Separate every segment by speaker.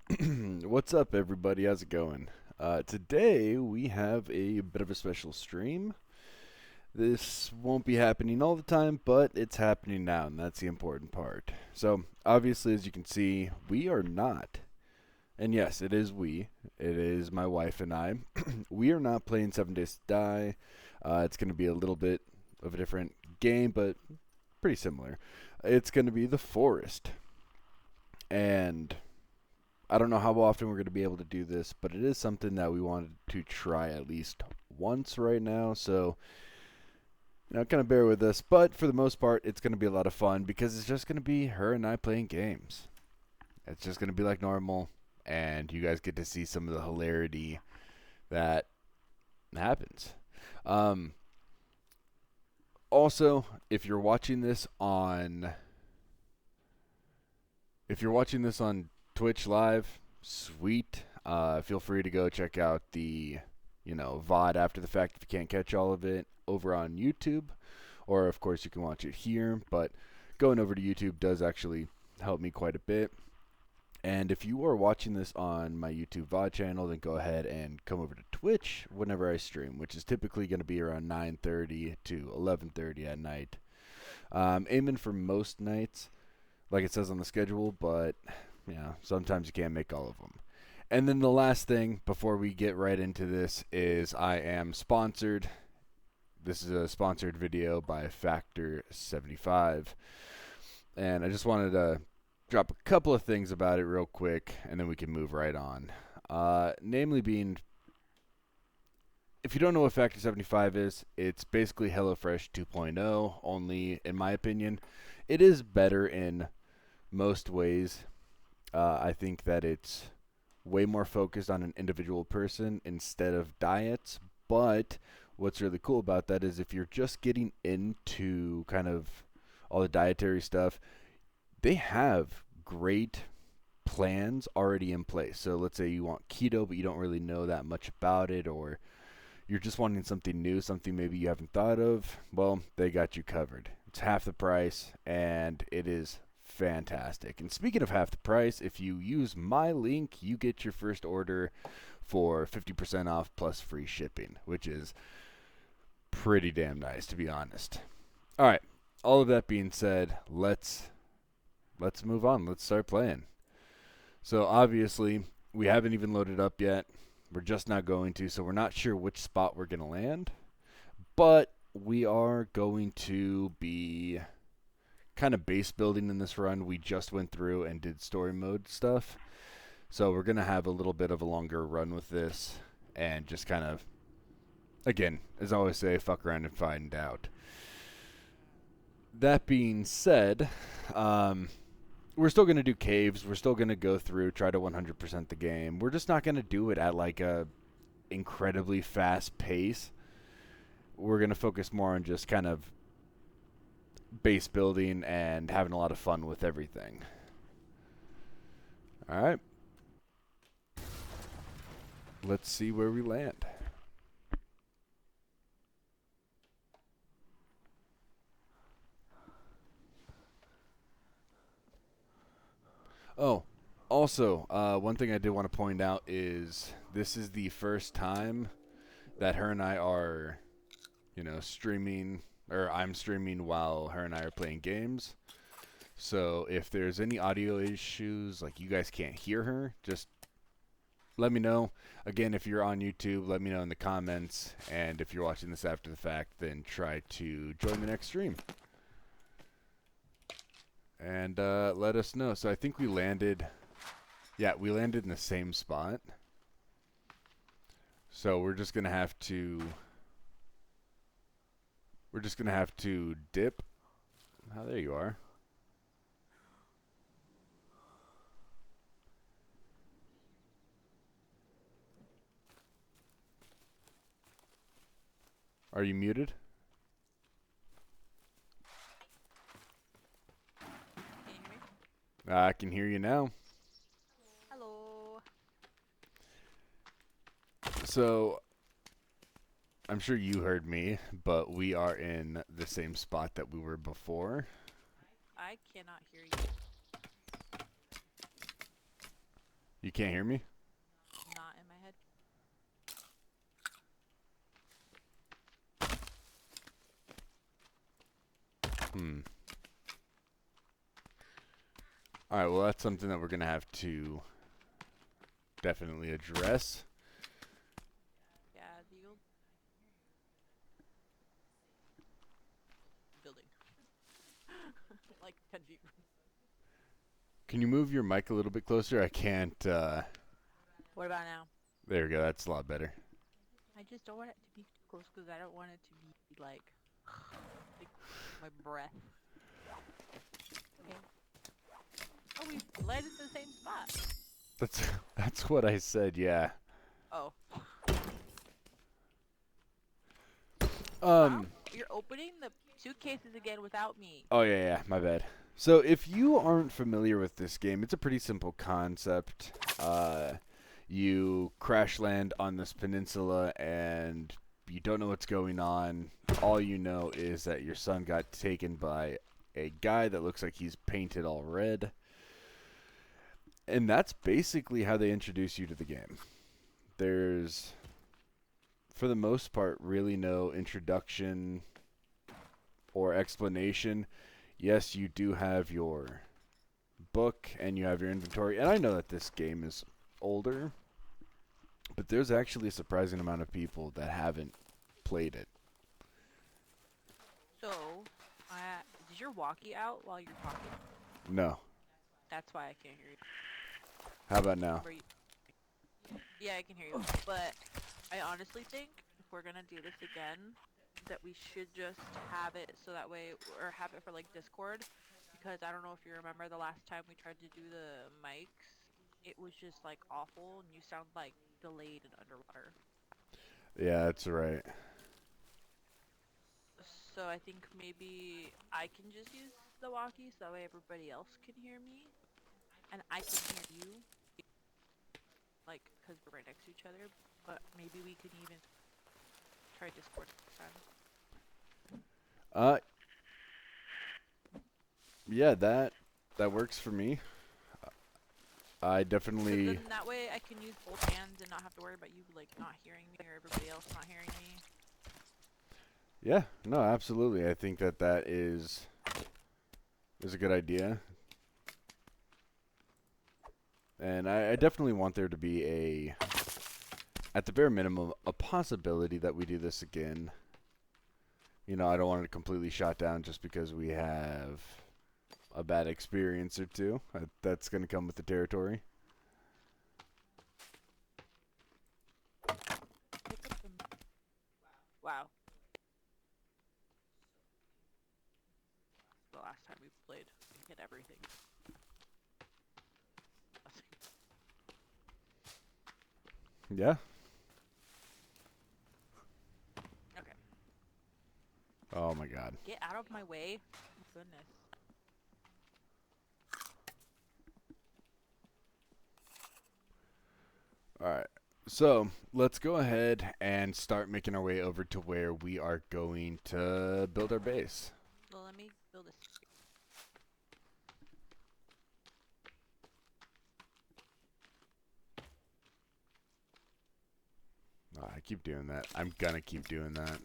Speaker 1: What's up, everybody? How's it going? Today we have a bit of a special stream. This won't be happening all the time, but it's happening now, and that's the important part. So, obviously, as you can see, we are not, and yes, it is we, it is my wife and I. We are not playing 7 Days to Die. It's going to be a little bit of a different game, but pretty similar. It's going to be The Forest. And I don't know how often we're going to be able to do this, but it is something that we wanted to try at least once right now. So, kind of bear with us. But for the most part, it's going to be a lot of fun because it's just going to be her and I playing games. It's just going to be like normal, and you guys get to see some of the hilarity that happens. Um, Also, if you're watching this on Twitch live, sweet. Feel free to go check out the, VOD after the fact if you can't catch all of it over on YouTube. Or, of course, you can watch it here. But going over to YouTube does actually help me quite a bit. And if you are watching this on my YouTube VOD channel, then go ahead and come over to Twitch whenever I stream, which is typically going to be around 9:30 to 11:30 at night. Aiming for most nights, like it says on the schedule, but sometimes you can't make all of them. And then the last thing before we get right into this is I am sponsored. This is a sponsored video by Factor 75. And I just wanted to drop a couple of things about it real quick, and then we can move right on. Namely being, if you don't know what Factor 75 is, it's basically HelloFresh 2.0, only, in my opinion, it is better in most ways. I think that it's way more focused on an individual person instead of diets. But what's really cool about that is if you're just getting into kind of all the dietary stuff, they have great plans already in place. So let's say you want keto, but you don't really know that much about it, or you're just wanting something new, something maybe you haven't thought of. Well, they got you covered. It's half the price, and it is fantastic. And speaking of half the price, if you use my link, you get your first order for 50% off plus free shipping, which is pretty damn nice, to be honest. All right. All of that being said, let's move on. Let's start playing. So obviously, we haven't even loaded up yet. We're just not going to, so we're not sure which spot we're going to land. But we are going to be kind of base building in this run. We just went through and did story mode stuff. So we're going to have a little bit of a longer run with this and just kind of, again, as I always say, fuck around and find out. That being said, we're still going to do caves. We're still going to go through, try to 100% the game. We're just not going to do it at like a incredibly fast pace. We're going to focus more on just kind of base building and having a lot of fun with everything. All right. Let's see where we land. Oh, also, one thing I did want to point out is this is the first time that her and I are, streaming, or I'm streaming while her and I are playing games. So if there's any audio issues, like you guys can't hear her, just let me know. Again, if you're on YouTube, let me know in the comments. And if you're watching this after the fact, then try to join the next stream. And let us know. So I think we landed, we landed in the same spot. So we're just going to have to, dip. Oh, there you are. Are you muted?
Speaker 2: Can you hear me?
Speaker 1: I can hear you now.
Speaker 2: Hello.
Speaker 1: So I'm sure you heard me, but we are in the same spot that we were before.
Speaker 2: I cannot hear you.
Speaker 1: You can't hear me?
Speaker 2: Not in my head.
Speaker 1: Alright, well that's something that we're gonna have to definitely address.
Speaker 2: Yeah, the old building. Like Kenji.
Speaker 1: Can you move your mic a little bit closer? I can't,
Speaker 2: What about now?
Speaker 1: there we go, that's a lot better.
Speaker 2: I just don't want it to be too close because I don't want it to be like my breath. Okay. Oh, we landed in the same spot.
Speaker 1: That's what I said, yeah.
Speaker 2: Oh.
Speaker 1: Wow,
Speaker 2: You're opening the suitcases again without me.
Speaker 1: oh yeah, my bad. So if you aren't familiar with this game, it's a pretty simple concept. You crash land on this peninsula and you don't know what's going on. All you know is that your son got taken by a guy that looks like he's painted all red. And that's basically how they introduce you to the game. There's, for the most part, really no introduction or explanation. Yes, you do have your book and you have your inventory. And I know that this game is older, but there's actually a surprising amount of people that haven't played it.
Speaker 2: So, is your walkie out while you're talking?
Speaker 1: No.
Speaker 2: That's why I can't hear you.
Speaker 1: How about now?
Speaker 2: Yeah, I can hear you. But I honestly think if we're gonna do this again, that we should just have it so that way, or have it for like Discord, because I don't know if you remember the last time we tried to do the mics, it was just like awful, and you sound like delayed and underwater.
Speaker 1: Yeah, that's right.
Speaker 2: So I think maybe I can just use the walkie so that way everybody else can hear me, and I can hear you, like, because we're right next to each other, but maybe we can even try Discord next time.
Speaker 1: Yeah, that works for me. I definitely.
Speaker 2: Then that way I can use both hands and not have to worry about you like not hearing me or everybody else not hearing me.
Speaker 1: Yeah, no, absolutely. I think that is a good idea. And I definitely want there to be at the bare minimum, a possibility that we do this again. You know, I don't want it completely shot down just because we have a bad experience or two. That's going to come with the territory.
Speaker 2: Wow. The last time we played, we hit everything.
Speaker 1: Yeah.
Speaker 2: Okay.
Speaker 1: Oh my god.
Speaker 2: Get out of my way. Oh, goodness.
Speaker 1: Alright. So, let's go ahead and start making our way over to where we are going to build our base.
Speaker 2: Well, let me build this.
Speaker 1: Oh, I keep doing that. I'm gonna keep doing that.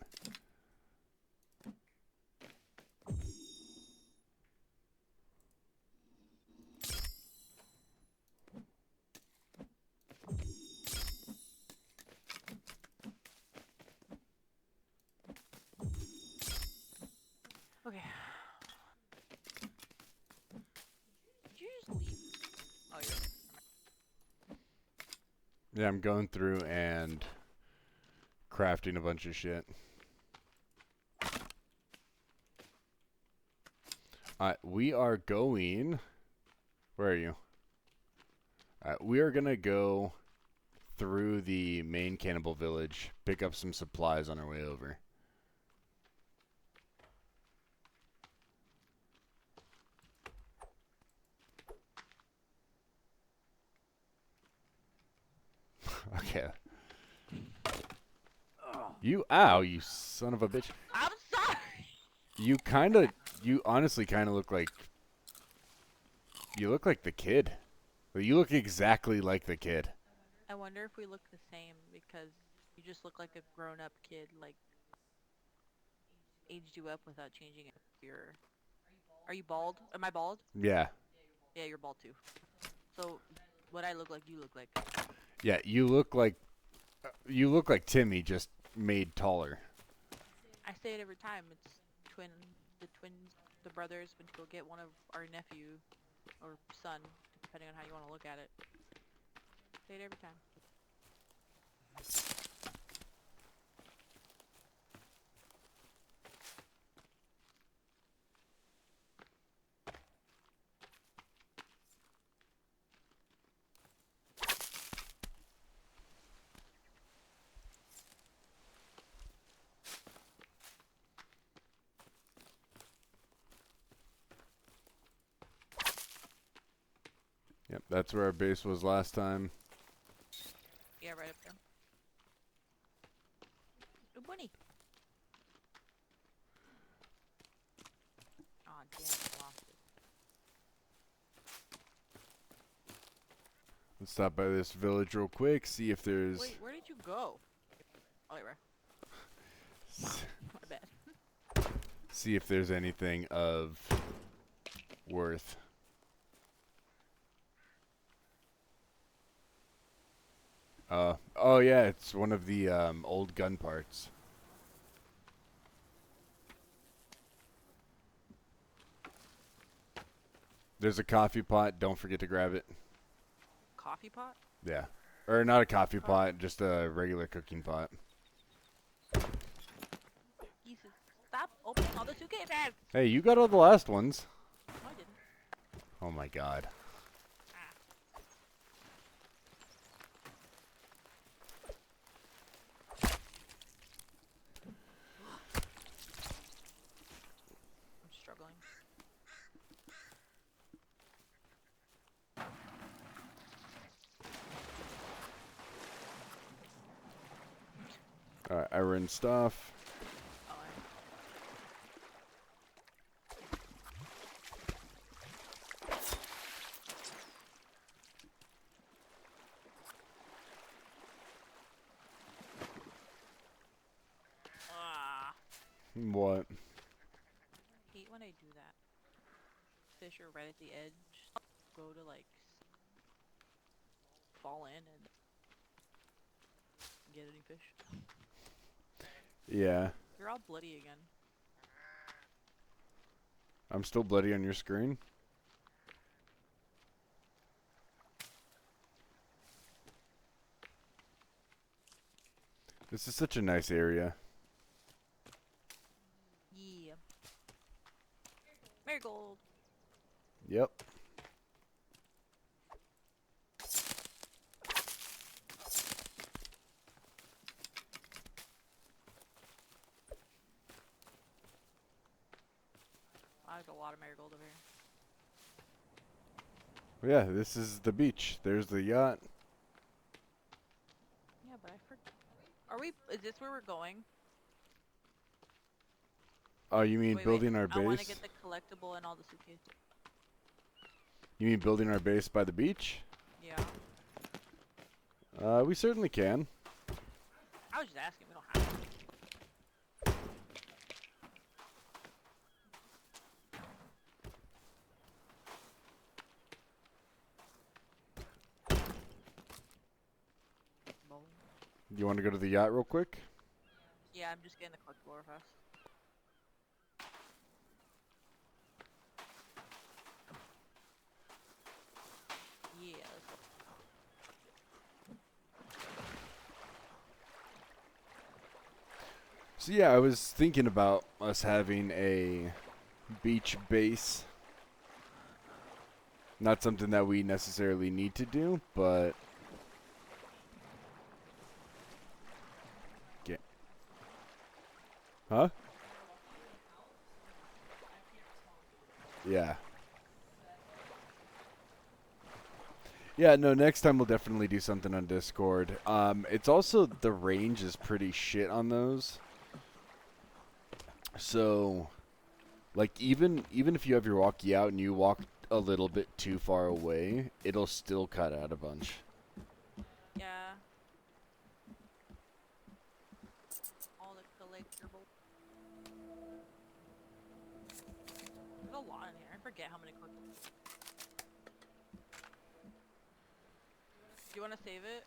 Speaker 2: Okay. Did you just leave? Oh, you're there.
Speaker 1: Yeah, I'm going through and crafting a bunch of shit. Alright, we are going... Where are you? Alright, we are gonna go through the main cannibal village, pick up some supplies on our way over. Okay. Ow, you son of a bitch.
Speaker 2: I'm sorry!
Speaker 1: You honestly kinda look like the kid. Well, you look exactly like the kid.
Speaker 2: I wonder if we look the same because you just look like a grown-up kid, like aged you up without changing it. Your Are you bald? Am I bald?
Speaker 1: Yeah.
Speaker 2: Yeah, you're bald too. So what I look like, you look like.
Speaker 1: Yeah, you look like Timmy, just made taller.
Speaker 2: I say it every time. It's the twins, the brothers went to go get one of our nephew or son, depending on how you want to look at it. Say it every time.
Speaker 1: Yep, that's where our base was last time.
Speaker 2: Yeah, right up there. Ooh, bunny. Aw, damn, I lost it.
Speaker 1: Let's stop by this village real quick, see if there's
Speaker 2: Wait, where did you go? Oh, wait, right. My bad.
Speaker 1: see if there's anything of worth. Oh yeah, it's one of the old gun parts. There's a coffee pot. Don't forget to grab it.
Speaker 2: Coffee pot?
Speaker 1: Yeah. Or not a coffee pot, just a regular cooking pot.
Speaker 2: Jesus, stop opening all the suitcases!
Speaker 1: Hey, you got all the last ones.
Speaker 2: No, I didn't.
Speaker 1: Oh my god.
Speaker 2: Ah. I'm struggling.
Speaker 1: Alright, iron stuff.
Speaker 2: Oh, ah.
Speaker 1: What?
Speaker 2: Hate when I do that. Fish are right at the edge. Go to like fall in and get any fish.
Speaker 1: Yeah.
Speaker 2: You're all bloody again.
Speaker 1: I'm still bloody on your screen. This is such a nice area.
Speaker 2: Yeah. Marigold.
Speaker 1: Yep.
Speaker 2: There's a lot of marigold over here.
Speaker 1: Yeah, this is the beach. There's the yacht.
Speaker 2: Yeah, but I forgot. Are we? Is this where we're going?
Speaker 1: Oh, you mean
Speaker 2: Wait,
Speaker 1: building our
Speaker 2: I want to
Speaker 1: base?
Speaker 2: get the collectible and all the suitcases.
Speaker 1: You mean building our base by the beach?
Speaker 2: Yeah.
Speaker 1: We certainly can.
Speaker 2: I was just asking. We don't have to. Bowling.
Speaker 1: You want to go to the yacht real quick?
Speaker 2: Yeah, I'm just getting the collectible real fast. Yeah, let's go.
Speaker 1: So yeah, I was thinking about us having a beach base. Not something that we necessarily need to do, but get. Huh? Yeah. Yeah, no, next time we'll definitely do something on Discord. It's also, the range is pretty shit on those. So, like, even if you have your walkie out and you walk a little bit too far away, it'll still cut out a bunch.
Speaker 2: Yeah. All the collectibles. There's a lot in here. I forget how many collectibles. Do you want to save it?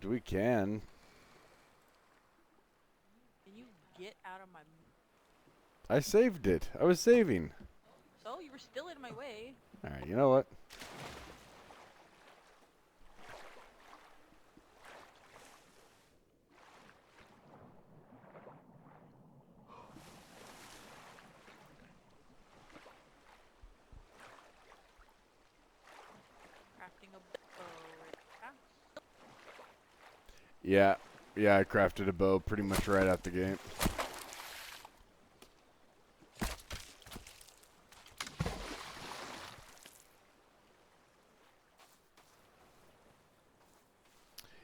Speaker 1: We can.
Speaker 2: Can you get out of my...
Speaker 1: I saved it. I was saving.
Speaker 2: So, you were still in my way.
Speaker 1: Alright, you know what?
Speaker 2: Crafting a bow.
Speaker 1: Yeah. Yeah, I crafted a bow pretty much right out the gate.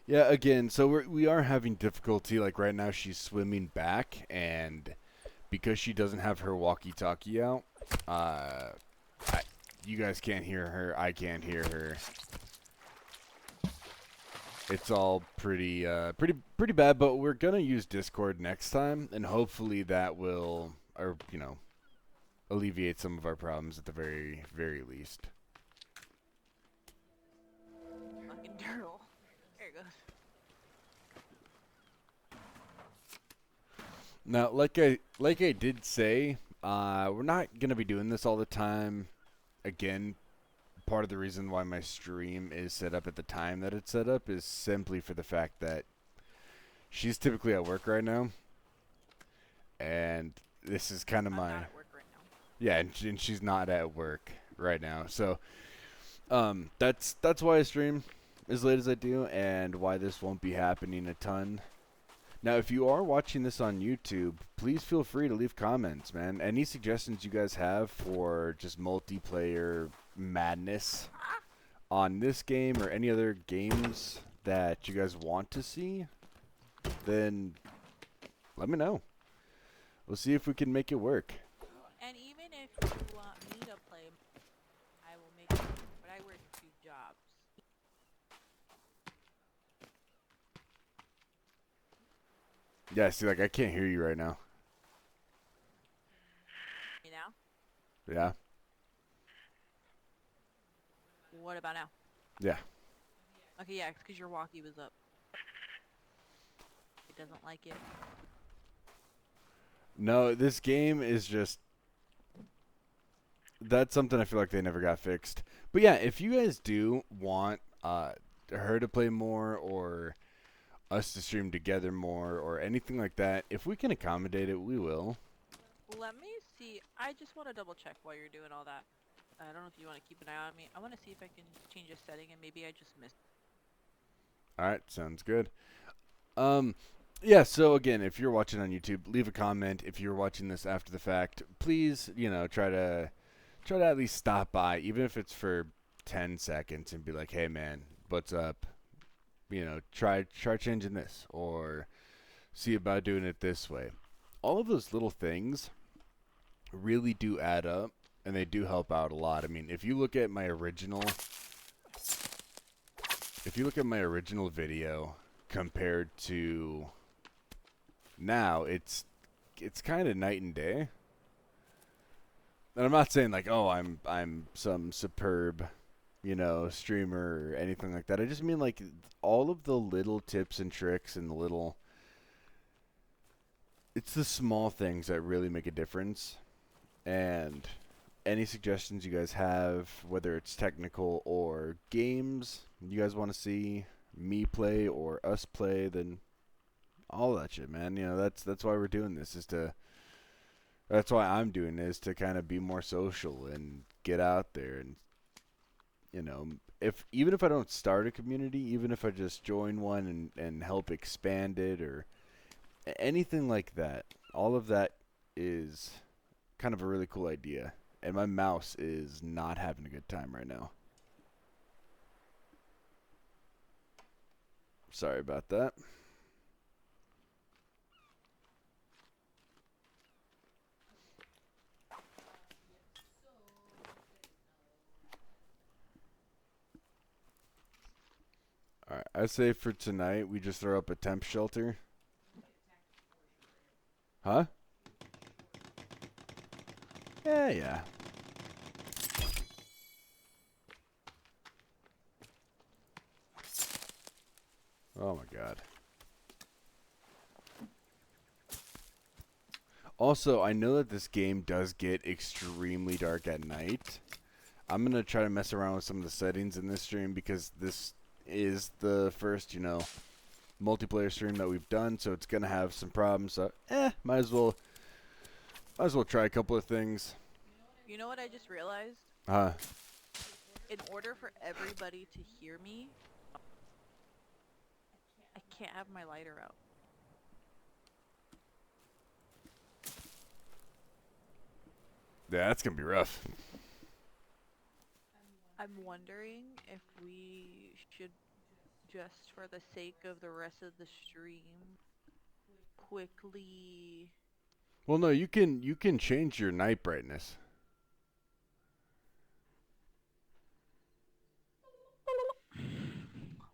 Speaker 1: Yeah, again, so we are having difficulty. Like right now, she's swimming back, and because she doesn't have her walkie-talkie out, you guys can't hear her. I can't hear her. It's all pretty bad. But we're gonna use Discord next time, and hopefully that will, or alleviate some of our problems at the very least.
Speaker 2: Fucking turtle. There it goes.
Speaker 1: Now, like I did say, we're not gonna be doing this all the time. Again, part of the reason why my stream is set up at the time that it's set up is simply for the fact that she's typically at work right now, and this is kind of
Speaker 2: I'm
Speaker 1: my
Speaker 2: not at work right now.
Speaker 1: yeah, and she's not at work right now, so that's why I stream as late as I do, and why this won't be happening a ton. Now, if you are watching this on YouTube, please feel free to leave comments, man. Any suggestions you guys have for just multiplayer madness on this game or any other games that you guys want to see, then let me know. We'll see if we can make it work.
Speaker 2: And even if you want me to play, I will make it. But I work 2 jobs.
Speaker 1: Yeah, see, like, I can't hear you right now.
Speaker 2: You know?
Speaker 1: Yeah?
Speaker 2: What about now?
Speaker 1: Yeah.
Speaker 2: Okay, yeah, it's because your walkie was up. It doesn't like it.
Speaker 1: No, this game is just... That's something I feel like they never got fixed. But yeah, if you guys do want her to play more, or us to stream together more, or anything like that, if we can accommodate it, we will.
Speaker 2: Let me see. I just want to double check while you're doing all that. I don't know if you want to keep an eye on me. I want to see if I can change a setting, and maybe I just missed.
Speaker 1: Alright, sounds good. Yeah, so again, if you're watching on YouTube, leave a comment. If you're watching this after the fact, please, try to at least stop by, even if it's for 10 seconds, and be like, hey man, what's up? Try changing this, or see about doing it this way. All of those little things really do add up, and they do help out a lot. I mean, if you look at my original video compared to now, it's kind of night and day. And I'm not saying like, oh, I'm some superb, streamer or anything like that. I just mean like all of the little tips and tricks and it's the small things that really make a difference. And any suggestions you guys have, whether it's technical or games you guys want to see me play or us play, then all that shit, man. That's why we're doing this, that's why I'm doing this, to kind of be more social and get out there. And even if I don't start a community, even if I just join one and help expand it, or anything like that, all of that is kind of a really cool idea. And my mouse is not having a good time right now. Sorry about that. I say for tonight we just throw up a temp shelter. Huh? Yeah. Oh my god. Also, I know that this game does get extremely dark at night. I'm going to try to mess around with some of the settings in this stream because this is the first, multiplayer stream that we've done, so it's going to have some problems. So, might as well try a couple of things.
Speaker 2: You know what I just realized?
Speaker 1: Huh?
Speaker 2: In order for everybody to hear me, I can't have my lighter out.
Speaker 1: Yeah, that's going to be rough.
Speaker 2: I'm wondering if we should, just for the sake of the rest of the stream, quickly...
Speaker 1: Well, no, you can change your night brightness.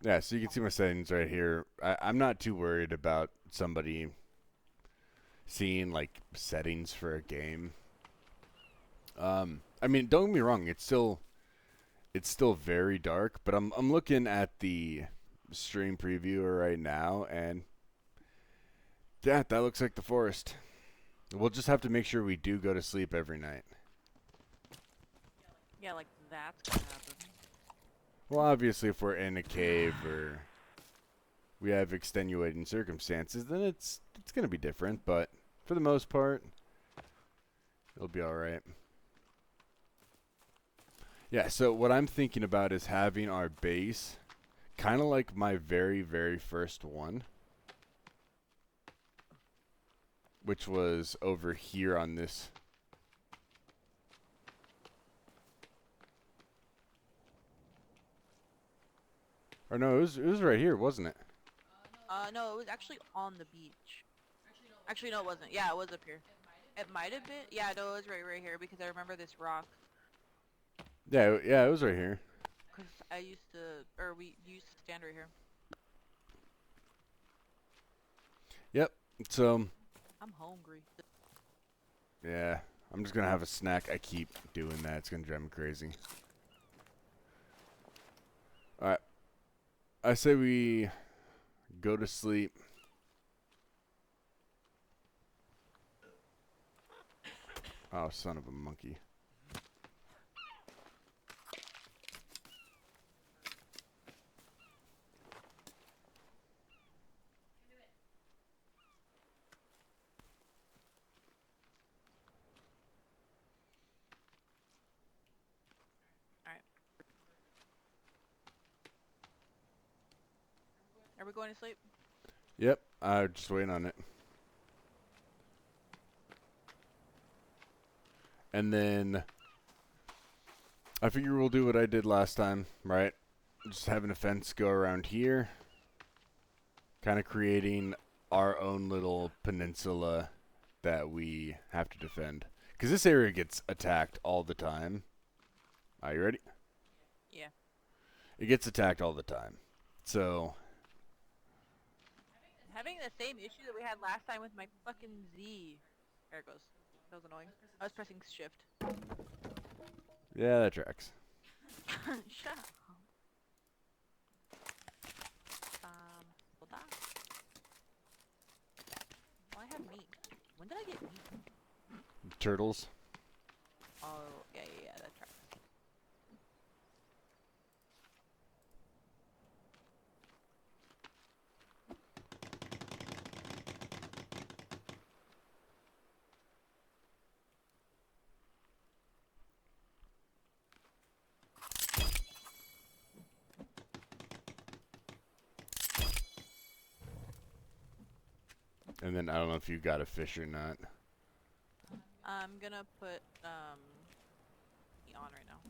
Speaker 1: Yeah, so you can see my settings right here. I'm not too worried about somebody seeing like settings for a game. I mean, don't get me wrong, it's still very dark, but I'm looking at the stream previewer right now, and yeah, that looks like the forest. We'll just have to make sure we do go to sleep every night.
Speaker 2: Yeah, like that's gonna happen.
Speaker 1: Well, obviously, if we're in a cave or we have extenuating circumstances, then it's gonna be different. But for the most part, it'll be all right. Yeah. So what I'm thinking about is having our base kind of like my very, very first one, which was over here on this. Or no, it was right here, wasn't it?
Speaker 2: No, it was actually on the beach. Actually, no, it wasn't. Yeah, it was up here. It might have been. Yeah, no, it was right here because I remember this rock.
Speaker 1: Yeah, it was right here.
Speaker 2: Because I used to, or we used to stand right here.
Speaker 1: Yep. So.
Speaker 2: I'm hungry.
Speaker 1: Yeah, I'm just gonna have a snack. I keep doing that. It's gonna drive me crazy. All right. I say we go to sleep. Oh, son of a monkey.
Speaker 2: Alright. Are we going to sleep?
Speaker 1: Yep, just waiting on it. And then I figure we'll do what I did last time, right? Just having a fence go around here. Kind of creating our own little peninsula that we have to defend. Because this area gets attacked all the time. Are you ready?
Speaker 2: Yeah.
Speaker 1: It gets attacked all the time. So...
Speaker 2: Having the same issue that we had last time with my fucking Z. There it goes. That was annoying. I was pressing shift.
Speaker 1: yeah, that tracks.
Speaker 2: Shut up. Hold on. Well, I have meat. When did I get meat?
Speaker 1: Turtles.
Speaker 2: Oh, yeah, that tracks.
Speaker 1: And then I don't know if you got a fish or not.
Speaker 2: I'm gonna put, meat on right now.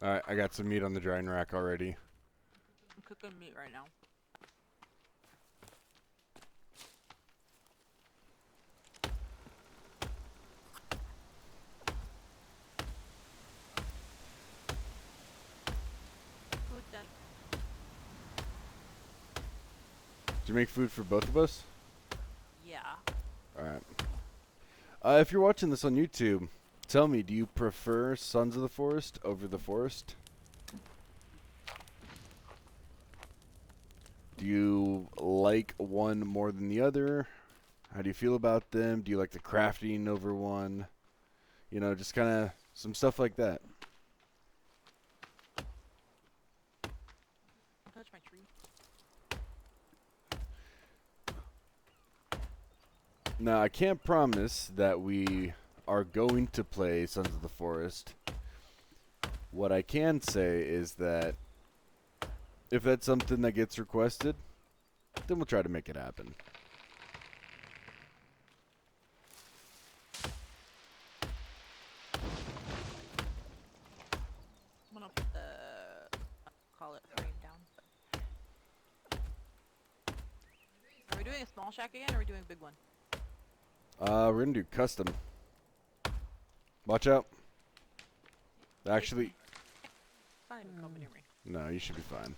Speaker 1: Alright, I got some meat on the drying rack already.
Speaker 2: cooking meat right now. Food done.
Speaker 1: Did you make food for both of us?
Speaker 2: Yeah.
Speaker 1: Alright. If you're watching this on YouTube, tell me, do you prefer Sons of the Forest over The Forest? Do you like one more than the other? How do you feel about them? Do you like the crafting over one? You know, just kind of some stuff like that.
Speaker 2: Touch my tree.
Speaker 1: Now, I can't promise that we are going to play Sons of the Forest. What I can say is that if that's something that gets requested, then we'll try to make it happen.
Speaker 2: I'm gonna put the call it frame down. Are we doing a small shack again, or are we doing a big one?
Speaker 1: We're gonna do custom. Watch out. Actually,
Speaker 2: It's not even coming near me.
Speaker 1: no, you should be fine.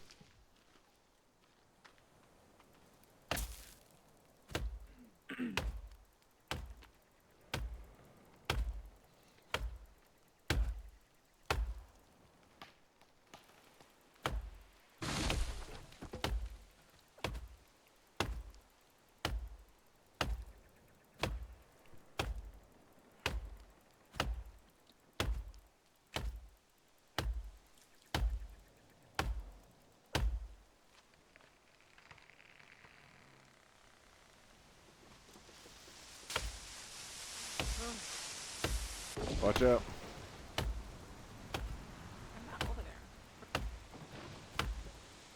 Speaker 1: Watch out.
Speaker 2: I'm not over there.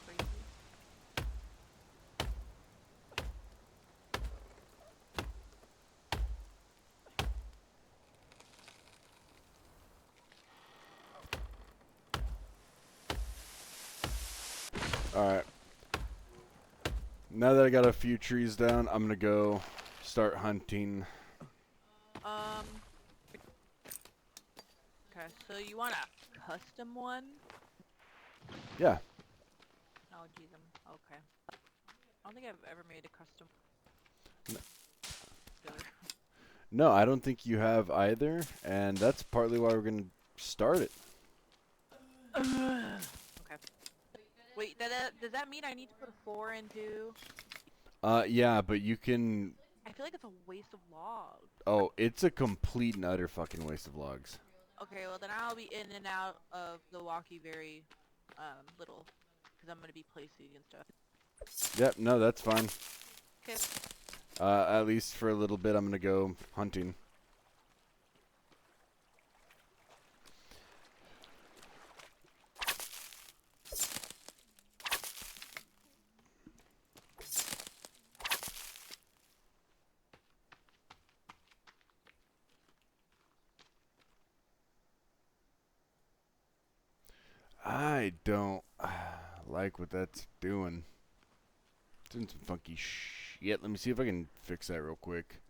Speaker 2: Crazy.
Speaker 1: Alright. Now that I got a few trees down, I'm gonna go start hunting.
Speaker 2: Okay, so you want a custom one?
Speaker 1: Yeah.
Speaker 2: Oh, geez, okay. I don't think I've ever made a custom.
Speaker 1: No, I don't think you have either, and that's partly why we're gonna start it.
Speaker 2: Okay. Wait, does that mean I need to put a floor into?
Speaker 1: Yeah, but you can.
Speaker 2: I feel like it's a waste of logs.
Speaker 1: Oh, it's a complete and utter fucking waste of logs.
Speaker 2: Okay, well then I'll be in and out of Milwaukee very little, because I'm gonna be placing and stuff.
Speaker 1: Yep, no, that's fine.
Speaker 2: Okay.
Speaker 1: At least for a little bit, I'm gonna go hunting. I don't like what that's doing. It's doing some funky shit. Let me see if I can fix that real quick.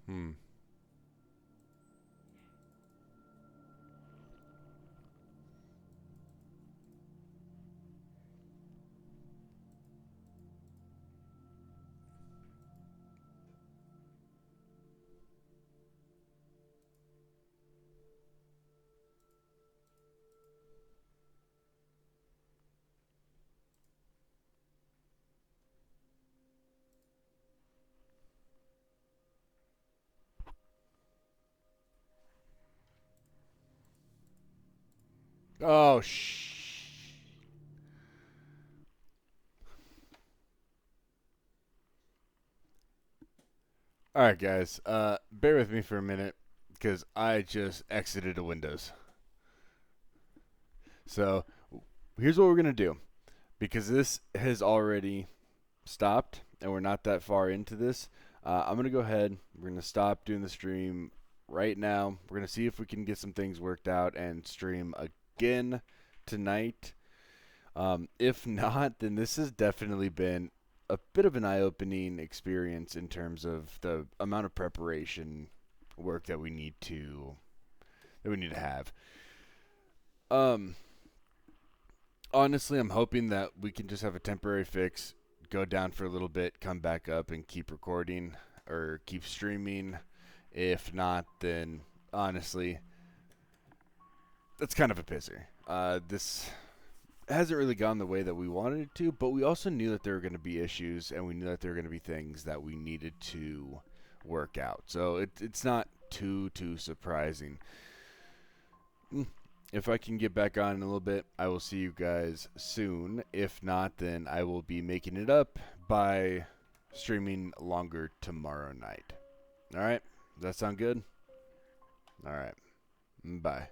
Speaker 1: Hmm. Oh, All right, guys. Bear with me for a minute because I just exited a Windows. So here's what we're gonna do because this has already stopped and we're not that far into this. I'm gonna go ahead. We're gonna stop doing the stream right now. We're gonna see if we can get some things worked out and stream again tonight. If not, then this has definitely been a bit of an eye-opening experience in terms of the amount of preparation work that we need to have. Um, Honestly, I'm hoping that we can just have a temporary fix, go down for a little bit, come back up, and keep recording or keep streaming. If not, then honestly, that's kind of a pisser. This hasn't really gone the way that we wanted it to, but we also knew that there were going to be issues, and we knew that there were going to be things that we needed to work out. So it's not too surprising. If I can get back on in a little bit, I will see you guys soon. If not, then I will be making it up by streaming longer tomorrow night. All right? Does that sound good? All right. Bye.